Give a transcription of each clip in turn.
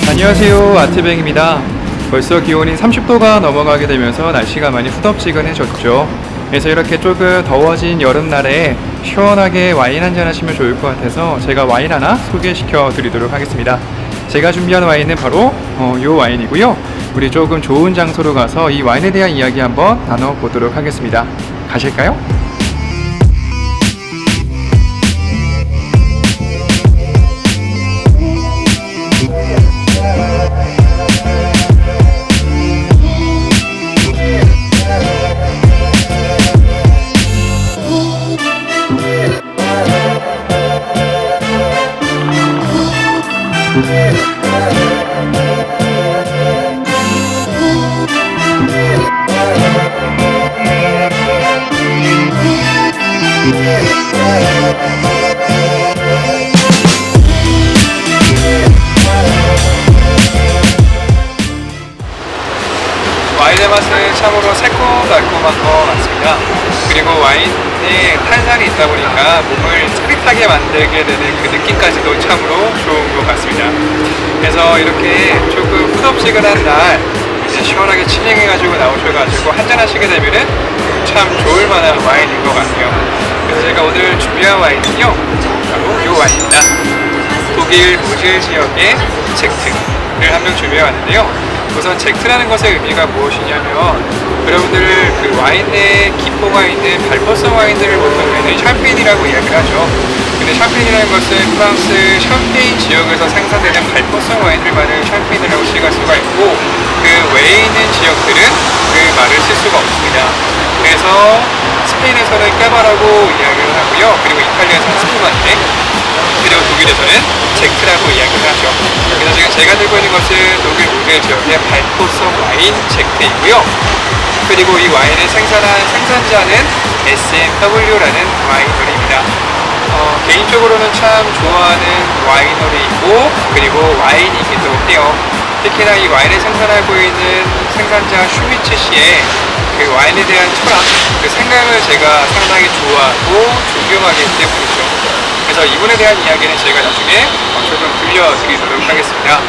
안녕하세요, 아트뱅입니다. 벌써 기온이 30도가 넘어가게 되면서 날씨가 많이 후덥지근해졌죠. 그래서 이렇게 조금 더워진 여름날에 시원하게 와인 한잔 하시면 좋을 것 같아서 제가 와인 하나 소개시켜 드리도록 하겠습니다. 제가 준비한 와인은 바로 이 와인이고요. 우리 조금 좋은 장소로 가서 이 와인에 대한 이야기 한번 나눠보도록 하겠습니다. 가실까요? 와인의 맛은 참으로 새콤달콤한 것 같습니다. 그리고 와인에 탄산이 있다 보니까 몸을 짜릿하게 만들게 되는 그 느낌까지도 참으로 좋은 것 같습니다. 그래서 이렇게 조금 후덥지근한 날 이제 시원하게 칠링해가지고 나오셔가지고 한잔 하시게 되면은 참 좋을 만한 와인인 것 같아요. 그래서 제가 오늘 준비한 와인은요, 바로 이 와인입니다. 독일 무질 지역의 젝트를 한 병 준비해왔는데요. 우선 젝트라는 것의 의미가 무엇이냐면, 여러분들 그 와인의 기포가 있는 발포성 와인들을 보통 샴페인이라고 이야기를 하죠. 근데 샴페인이라는 것은 프랑스 샴페인 지역에서 생산되는 발포성 와인들만을 샴페인이라고 칭할 수가 있고, 그 외에 있는 지역들은 그 말을 쓸 수가 없습니다. 그래서 스페인에서는 깨바라고 이야기를 하고요. 그리고 이탈리아에서는 스푸만테, 그리고 독일에서는 젝트라고 이야기를 하죠. 그래서 지금 제가 들고 있는 것은 독일 무질 지역의 발포성 와인 젝트이고요. 그리고 이 와인을 생산한 생산자는 SMW라는 와이너리입니다. 개인적으로는 참 좋아하는 와이너리이고, 그리고 와인이기도 해요. 특히나 이 와인을 생산하고 있는 생산자 슈미츠 씨의 그 와인에 대한 철학, 그 생각을 제가 상당히 좋아하고 존경하기 때문이죠. 그래서 이분에 대한 이야기는 제가 나중에 조금 들려드리도록 하겠습니다.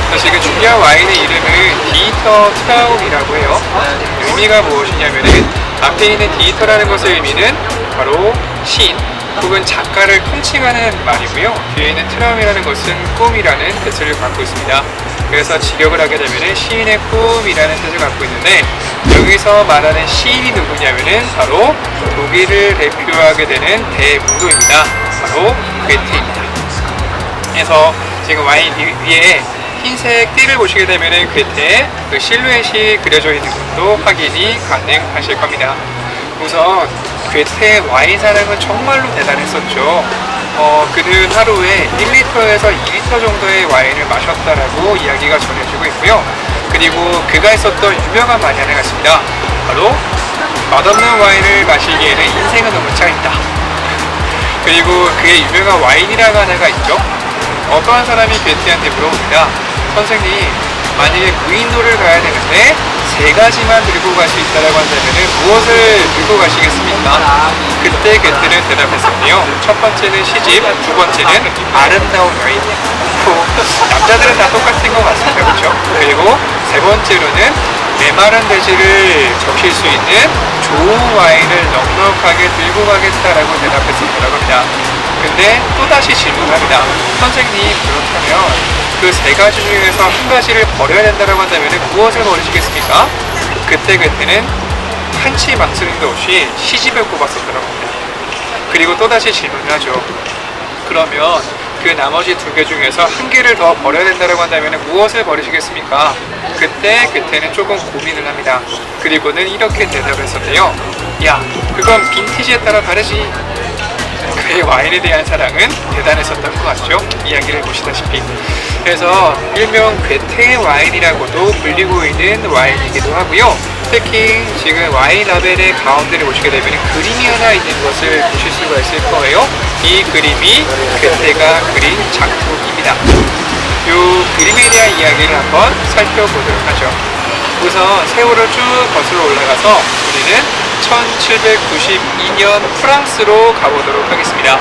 그래서 지금 준비한 와인의 이름은 디히터 트라움이라고 해요. 의미가 무엇이냐면은, 앞에 있는 디히터라는 것의 의미는 바로 시인 혹은 작가를 통칭하는 말이고요. 뒤에 있는 트라움이라는 것은 꿈이라는 뜻을 갖고 있습니다. 그래서 직역을 하게 되면 시인의 꿈이라는 뜻을 갖고 있는데, 여기서 말하는 시인이 누구냐면은 바로 독일을 대표하게 되는 대문호입니다. 바로 괴테입니다. 그래서 지금 와인 위에 흰색 띠를 보시게 되면은 괴테의 그 실루엣이 그려져 있는 것도 확인이 가능하실 겁니다. 우선 괴테의 와인 사랑은 정말로 대단했었죠. 그는 하루에 1리터에서 2리터 정도의 와인을 마셨다라고 이야기가 전해지고 있고요. 그리고 그가 있었던 유명한 말이 하나가 있습니다. 바로 맛없는 와인을 마시기에는 인생은 너무 짧다. 그리고 그의 유명한 와인이라고 하나가 있죠. 어떠한 사람이 괴테한테 물어봅니다. 선생님, 만약에 무인도를 가야 되는데 3가지만 들고 갈 수 있다고 한다면 무엇을 들고 가시겠습니까? 그때 괴테는 대답했었네요. 첫 번째는 시집, 두 번째는 아름다운 여인. 남자들은 다 똑같은 것 같습니다. 그렇죠? 그리고 세 번째로는 메마른 돼지를 적실 수 있는 좋은 와인을 넉넉하게 들고 가겠다라고 대답했었다고 합니다. 근데 또다시 질문합니다. 선생님, 그렇다면 그 3가지 중에서 한 가지를 버려야 된다고 한다면 무엇을 버리시겠습니까? 그때 괴테는 한치 망설임도 없이 시집을 꼽았었다고 합니다. 그리고 또다시 질문을 하죠. 그러면 그 나머지 2개 중에서 한 개를 더 버려야 된다고 한다면 무엇을 버리시겠습니까? 그때 괴테는 조금 고민을 합니다. 그리고는 이렇게 대답을 했었대요. 야, 그건 빈티지에 따라 다르지. 그의 와인에 대한 사랑은 대단했었던 것 같죠. 이야기를 보시다시피. 그래서 일명 괴테 와인이라고도 불리고 있는 와인이기도 하고요. 특히 지금 와인 라벨의 가운데를 보시게 되면 그림이 하나 있는 것을 보실 수가 있을 거예요. 이 그림이 괴테가 그린 작품입니다. 이 그림에 대한 이야기를 한번 살펴보도록 하죠. 우선 세월을 쭉 거슬러 올라가서 우리는 1792년 프랑스로 가보도록 하겠습니다.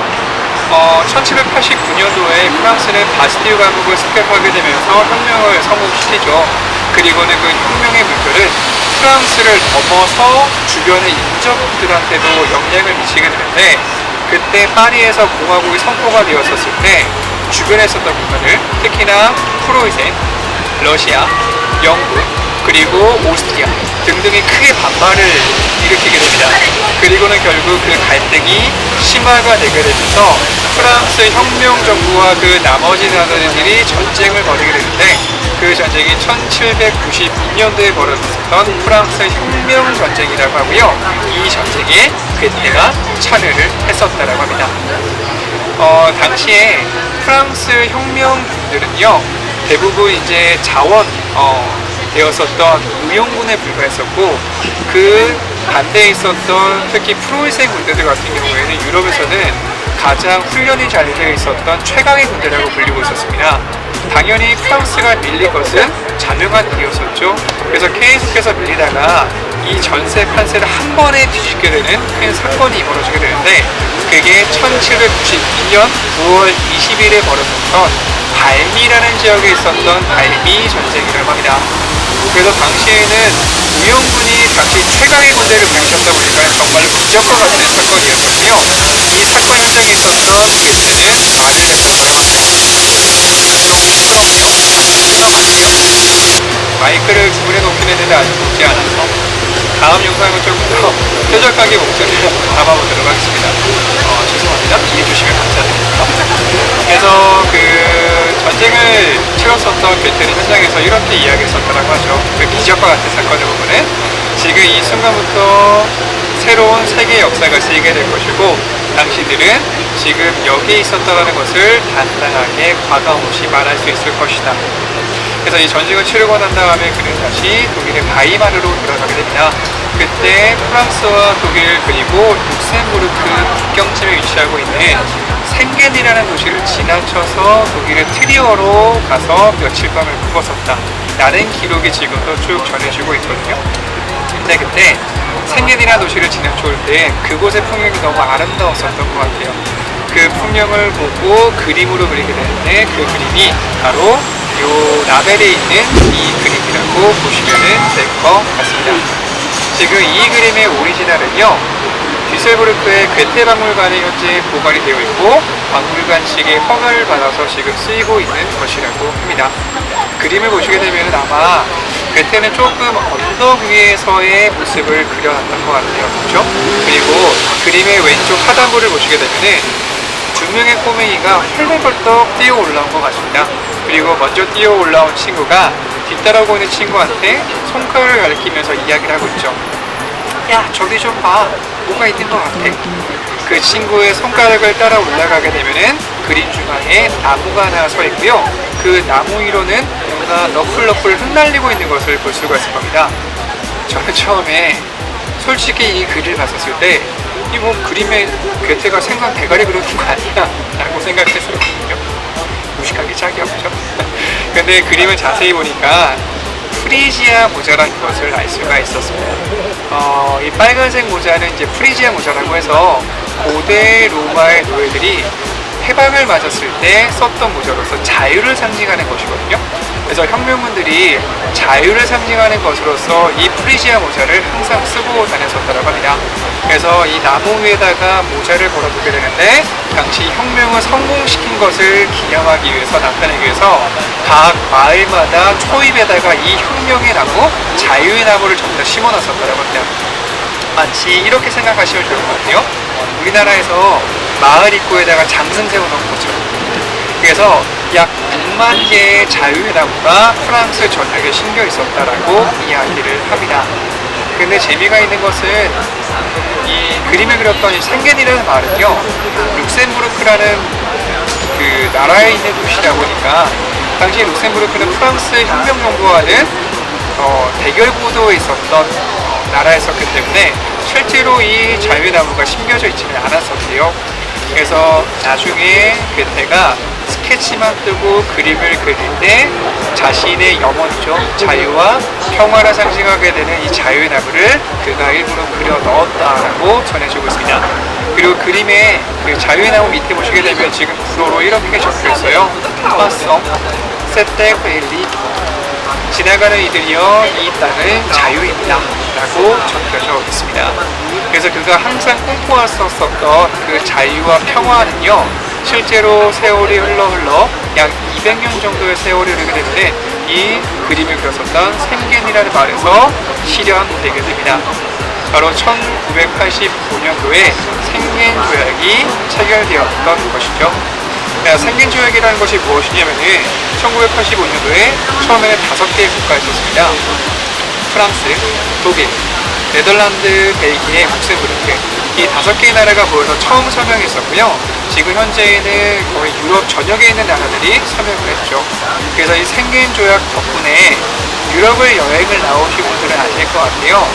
1789년도에 프랑스는 바스티유 감옥을 습격하게 되면서 혁명을 성공시키죠. 그리고는 그 혁명의 물결은 프랑스를 넘어서 주변의 인접들한테도 영향을 미치게 되는데, 그때 파리에서 공화국이 선포가 되었었을 때 주변에 있었던 국가들, 특히나 프로이센, 러시아, 영국, 그리고 오스트리아 등등이 크게 반발을 일으키게 됩니다. 그리고는 결국 그 갈등이 심화가 되게 되면서 프랑스 혁명 정부와 그 나머지 나라들이 전쟁을 벌이게 되는데, 그 전쟁이 1792년도에 벌어졌던 프랑스 혁명 전쟁이라고 하고요. 이 전쟁에 괴테가 참여를 했었다라고 합니다. 당시에 프랑스 혁명군들은요, 대부분 이제 자원 되었었던 무용군에 불과했었고, 그 반대에 있었던 특히 프로이센 군대들 같은 경우에는 유럽에서는 가장 훈련이 잘 되어 있었던 최강의 군대라고 불리고 있었습니다. 당연히 프랑스가 밀릴 것은 자명한 일이었었죠. 그래서 계속해서 밀리다가 이 전세 판세를 한 번에 뒤집게 되는 큰 사건이 벌어지게 되는데, 그게 1792년 9월 20일에 벌어졌던 발미라는 지역에 있었던 발미 전쟁이라고 합니다. 그래서 당시에는 무용군이 당시 최강의 군대를 불리셨다 보니까 정말 기적과 같은 사건이었거든요. 이 사건 현장에 있었던 괴테는 말을 했었다고 합니다. 마이크를 주문해 놓긴 했는데 아직 녹지 않아서 다음 영상은 조금 더 뾰족하게 목소리를 담아보도록 하겠습니다. 죄송합니다. 이해해 주시면 감사드립니다. 그래서 그 전쟁을 치렀었던 괴테는 현장에서 이렇게 이야기했었다고 하죠. 그 기적과 같은 사건을 보면은 지금 이 순간부터 새로운 세계의 역사가 쓰이게 될 것이고, 당신들은 지금 여기에 있었다는 것을 단단하게 과감없이 말할 수 있을 것이다. 그래서 이 전쟁을 치르고 난 다음에 그는 다시 독일의 바이마르로 돌아가게 됩니다. 그때 프랑스와 독일 그리고 룩셈부르크 국경쯤에 위치하고 있는 생겐이라는 도시를 지나쳐서 독일의 트리어로 가서 며칠 밤을 묵었었다 라는 기록이 지금도 쭉 전해지고 있거든요. 근데 그때 생겐이라는 도시를 지나쳐올 때 그곳의 풍경이 너무 아름다웠었던 것 같아요. 그 풍경을 보고 그림으로 그리게 되는데, 그 그림이 바로 요 라벨에 있는 이 그림이라고 보시면 될 것 같습니다. 지금 이 그림의 오리지널은요, 뒤셀부르크의 괴테 박물관에 현재 보관이 되어 있고, 박물관 측의 허가를 받아서 지금 쓰이고 있는 것이라고 합니다. 그림을 보시게 되면 아마 괴테는 조금 언덕 위에서의 모습을 그려놨던 것 같아요. 그렇죠? 그리고 그림의 왼쪽 하단부를 보시게 되면은 두 명의 꼬맹이가 헐레벌떡 뛰어 올라온 것 같습니다. 그리고 먼저 뛰어 올라온 친구가 뒤따라오고 있는 친구한테 손가락을 가리키면서 이야기를 하고 있죠. 야, 저기 좀 봐. 뭐가 있는 것 같아. 그 친구의 손가락을 따라 올라가게 되면은 그림 중앙에 나무가 하나 서 있고요. 그 나무 위로는 뭔가 너풀너풀 흩날리고 있는 것을 볼 수가 있을 겁니다. 저는 처음에 솔직히 이 글을 봤었을 때 이 뭐 그림에 괴테가 생선 대가리 그려놓은 거 아니야? 라고 생각했었거든요. 무식하게 짝이 없죠. 근데 그림을 자세히 보니까 프리지아 모자란 것을 알 수가 있었습니다. 이 빨간색 모자는 이제 프리지아 모자라고 해서 고대 로마의 노예들이 해방을 맞았을 때 썼던 모자로서 자유를 상징하는 것이거든요. 그래서 혁명군들이 자유를 상징하는 것으로서 이 프리지아 모자를 항상 쓰고 다녔었다고 합니다. 그래서 이 나무 위에다가 모자를 걸어두게 되는데, 당시 혁명을 성공시킨 것을 기념하기 위해서, 나타내기 위해서 각 마을마다 초입에다가 이 혁명의 나무, 자유의 나무를 전부 다 심어놨었다고 합니다. 마치 이렇게 생각하시면 좋을 것 같아요. 우리나라에서 마을 입구에다가 장승 세워놓은 거죠. 그래서 약 6만 개의 자유의 나무가 프랑스 전역에 심겨 있었다라고 이야기를 합니다. 근데 재미가 있는 것은 이 그림을 그렸던 이 생겐이라는 말은요, 룩셈부르크라는 그 나라에 있는 도시다 보니까 당시 룩셈부르크는 프랑스 혁명정부와는 대결 구도에 있었던 나라였었기 때문에 실제로 이 자유나무가 심겨져 있지는 않았었대요. 그래서 나중에 괴테가 스케치만 뜨고 그림을 그릴 때 자신의 염원이죠, 자유와 평화를 상징하게 되는 이 자유나무를 그가 일부러 그려 넣었다라고 전해지고 있습니다. 그리고 그림의 그 자유나무 밑에 보시게 되면 지금 불어로 이렇게 적혀 있어요. 파송 세테벨리, 지나가는 이들이여 이 땅은 자유입니다 라고 적혀져 있습니다. 그래서 그가 항상 꿈꿔왔었던 그 자유와 평화는요, 실제로 세월이 흘러 약 200년 정도의 세월이 흐르게 되는데 이 그림을 그렸었던 생겐이라는 말에서 실현되게 됩니다. 바로 1985년도에 생겐조약이 체결되었던 것이죠. 생겐조약이라는 것이 무엇이냐면은 1985년도에 처음에는 5개의 국가가 있었습니다. 프랑스, 독일, 네덜란드, 벨기에, 룩셈부르크, 이 5개의 나라가 모여서 처음 서명했었고요. 지금 현재에는 거의 유럽 전역에 있는 나라들이 서명을 했죠. 그래서 이 생겐조약 덕분에 유럽을 여행을 나오신 분들은 아실 것 같아요.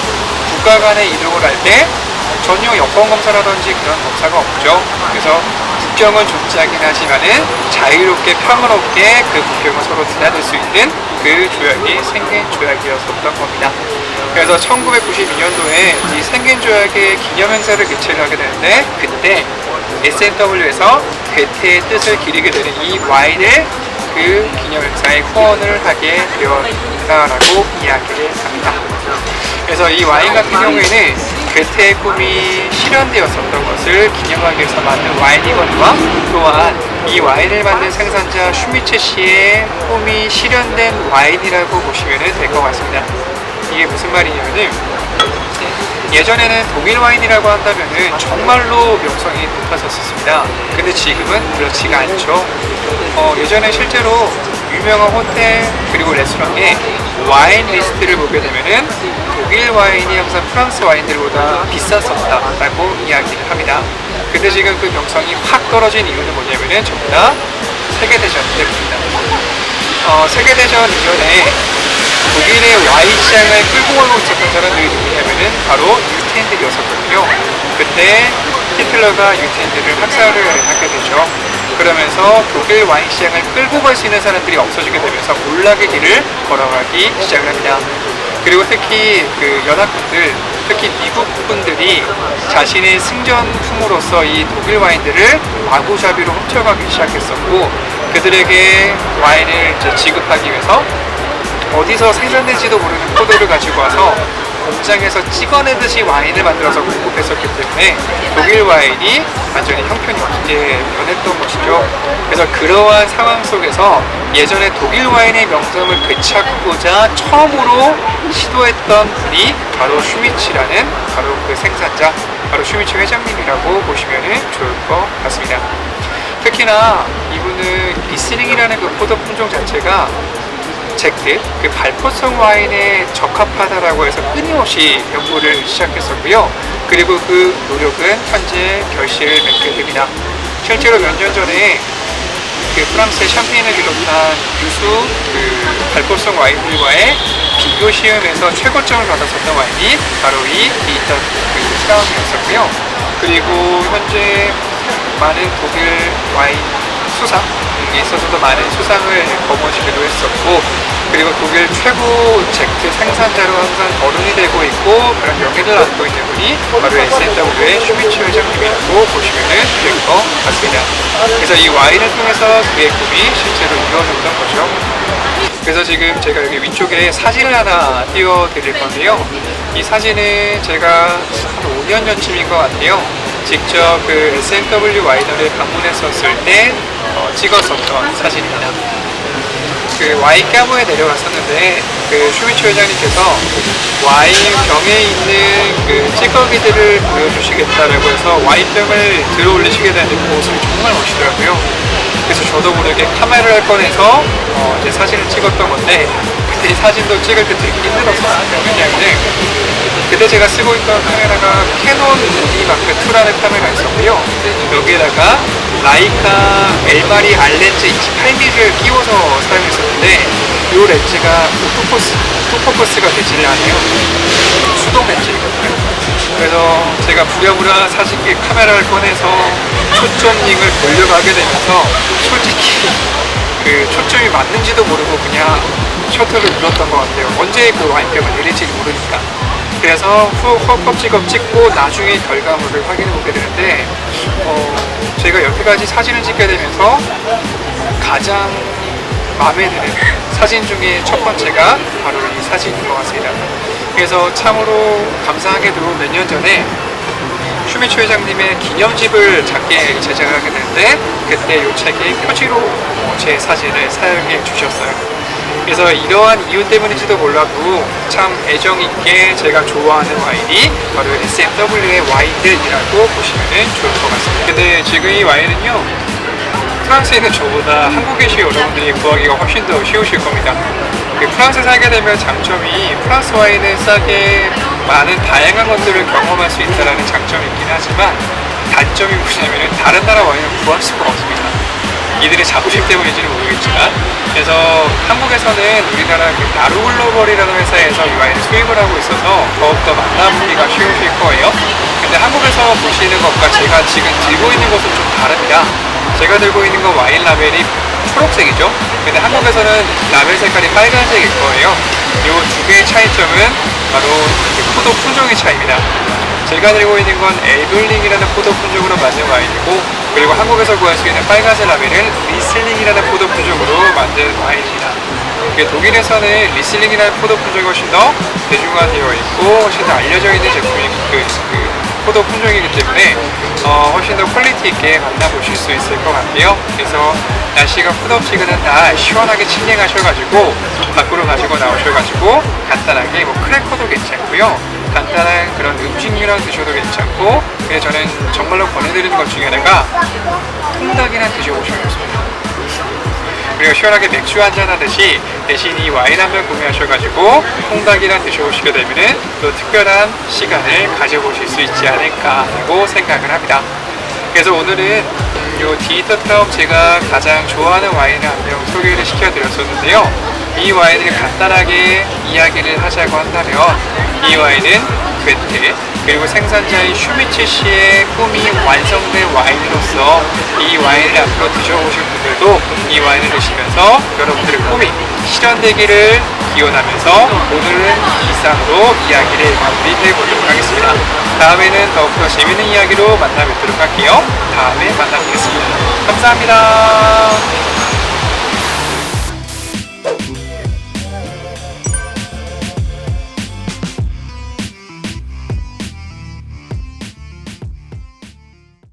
국가 간의 이동을 할 때 전혀 여권 검사라든지 그런 검사가 없죠. 그래서 국경은 존재하긴 하지만은 자유롭게 평화롭게 그 국경을 서로 드나들 수 있는 그 조약이 생겐조약이었었던 겁니다. 그래서 1992년도에 이 생겐조약의 기념행사를 개최를 하게 되는데 그때 SNW에서 괴테의 뜻을 기리게 되는 이 와인을 그 기념행사에 후원을 하게 되었다라고 이야기를 합니다. 그래서 이 와인 같은 경우에는 괴테의 꿈이 실현되었었던 것을 기념하기 위해서 만든 와인이거니와 또한 이 와인을 만든 생산자 슈미체 씨의 꿈이 실현된 와인이라고 보시면 될 것 같습니다. 이게 무슨 말이냐면은 예전에는 독일 와인이라고 한다면은 정말로 명성이 높았었습니다. 근데 지금은 그렇지가 않죠. 예전에 실제로 유명한 호텔 그리고 레스토랑에 와인 리스트를 보게 되면은 독일 와인이 항상 프랑스 와인들보다 비쌌었다라고 이야기를 합니다. 근데 지금 그 명성이 확 떨어진 이유는 뭐냐면은 전부 다 세계대전 때문입니다. 세계대전 이전에 독일의 와인 시장을 끌고 가고 있었던 사람들이 누구냐면은 바로 유태인들이었었거든요. 그때 히틀러가 유태인들을 학살을 하게 되죠. 그러면서 독일 와인 시장을 끌고 갈 수 있는 사람들이 없어지게 되면서 몰락의 길을 걸어가기 시작을 합니다. 그리고 특히 그 연합군들, 특히 미국 분들이 자신의 승전품으로서 이 독일 와인들을 마구잡이로 훔쳐가기 시작했었고 그들에게 와인을 이제 지급하기 위해서 어디서 생산된지도 모르는 포도를 가지고 와서 공장에서 찍어내듯이 와인을 만들어서 공급했었기 때문에 독일 와인이 완전히 형편이 없게 변했던 것이죠. 그래서 그러한 상황 속에서 예전에 독일 와인의 명성을 되찾고자 처음으로 시도했던 분이 바로 슈미츠라는 바로 그 생산자, 바로 슈미츠 회장님이라고 보시면 좋을 것 같습니다. 특히나 이분은 리슬링이라는 그 포도 품종 자체가 잭트, 그 발포성 와인에 적합하다라고 해서 끊임없이 연구를 시작했었고요. 그리고 그 노력은 현재 결실을 맺게 됩니다. 실제로 몇 년 전에 그 프랑스의 샴페인을 비롯한 유수 그 발포성 와인들과의 비교 시험에서 최고점을 받았었던 와인이 바로 이 리턴 그 트라움이었었고요. 그리고 현재 많은 독일 와인 수상에 있어서도 많은 수상을 거머쥐기도 했었고 그리고 독일 최고 잭트 생산자로 항상 거론이 되고 있고 그런 명예를 안고 있는 분이 바로 SNW의 슈미츠 회장님이라고 보시면 될 것 같습니다. 그래서 이 와인을 통해서 그의 꿈이 실제로 이루어졌던 거죠. 그래서 지금 제가 여기 위쪽에 사진을 하나 띄워드릴 건데요. 이 사진은 제가 한 5년 전쯤인 것 같아요. 직접 그 SNW 와이너를 방문했었을 때 찍었었던 사진입니다. 그 와인 가무에 내려갔었는데 그 슈미츠 회장님께서 와인 병에 있는 그 찌꺼기들을 보여주시겠다라고 해서 와인병을 들어 올리시게 되는데 그 모습이 정말 멋있더라고요. 그래서 저도 모르게 카메라를 꺼내서 이제 사진을 찍었던 건데 이 사진도 찍을 때 되게 힘들었었어요. 왜냐하면 그때 제가 쓰고 있던 카메라가 캐논 EMARK2라는 카메라 있었고요. 여기에다가 라이카 엘마리 알렌즈 28mm를 끼워서 사용했었는데 이 렌즈가 오토포커스가 되지를 않아요. 수동 렌즈이거든요. 그래서 제가 부랴부랴 사진기 카메라를 꺼내서 초점링을 보려고 하게 되면서 솔직히 그 초점이 맞는지도 모르고 그냥 셔터를 눌렀던 것 같아요. 언제 그 와인병을 내릴지 모르니까. 그래서 헛겁지겁 찍고 나중에 결과물을 확인해 보게 되는데 제가 여태까지 사진을 찍게 되면서 가장 마음에 드는 사진 중에 첫 번째가 바로 이 사진인 것 같습니다. 그래서 참으로 감사하게도 몇 년 전에 슈미초 회장님의 기념집을 작게 제작을 하게 되는데 그때 이 책의 표지로 제 사진을 사용해 주셨어요. 그래서 이러한 이유 때문인지도 몰라도 참 애정있게 제가 좋아하는 와인이 바로 SMW의 와인들이라고 보시면 좋을 것 같습니다. 근데 지금 이 와인은요, 프랑스에 있는 저보다 한국에 계신 여러분들이 구하기가 훨씬 더 쉬우실 겁니다. 프랑스에 살게 되면 장점이 프랑스 와인은 싸게 많은 다양한 것들을 경험할 수 있다는 장점이 있긴 하지만 단점이 뭐냐면 다른 나라 와인을 구할 수가 없습니다. 이들의 자부심 때문인지는 모르겠지만 그래서 한국에서는 우리나라 나루글로벌이라는 회사에서 이 와인을 수입을 하고 있어서 더욱더 만나보기가 쉬우실 거예요. 근데 한국에서 보시는 것과 제가 지금 들고 있는 것은 좀 다릅니다. 제가 들고 있는 건 와인 라벨이 초록색이죠. 근데 한국에서는 라벨 색깔이 빨간색일 거예요. 이 두 개의 차이점은 바로 포도 품종의 차이입니다. 제가 들고 있는 건 에블링이라는 포도 품종으로 만든 와인이고, 그리고 한국에서 구할 수 있는 빨간색 라벨은 리슬링이라는 포도 품종으로 만든 와인입니다. 독일에서는 리슬링이라는 포도 품종이 훨씬 더 대중화되어 있고 훨씬 더 알려져 있는 제품이 포도 품종이기 때문에 훨씬 더 퀄리티 있게 만나보실 수 있을 것 같아요. 그래서 날씨가 후덥지근한 날 시원하게 칠링하셔가지고 밖으로 가지고 나오셔가지고 간단하게 크래커도 괜찮고요. 간단한 그런 음식류랑 드셔도 괜찮고, 그래서 저는 정말로 권해드리는 것 중에 하나가 통닭이랑 드셔보시면 좋습니다. 그리고 시원하게 맥주 한잔 하듯이 대신 이 와인 한 병 구매하셔가지고 통닭이랑 드셔보시게 되면은 또 특별한 시간을 가져보실 수 있지 않을까라고 생각을 합니다. 그래서 오늘은 요 디저트업 제가 가장 좋아하는 와인을 한 병 소개를 시켜드렸었는데요. 이 와인을 간단하게 이야기를 하자고 한다면 이 와인은 괴테 그리고 생산자인 슈미츠 씨의 꿈이 완성된 와인으로서 이 와인을 앞으로 드셔보실 분들도 이 와인을 드시면서 여러분들의 꿈이 실현되기를 기원하면서 오늘은 이상으로 이야기를 마무리해 보도록 하겠습니다. 다음에는 더욱더 재밌는 이야기로 만나 뵙도록 할게요. 다음에 만나뵙겠습니다. 감사합니다.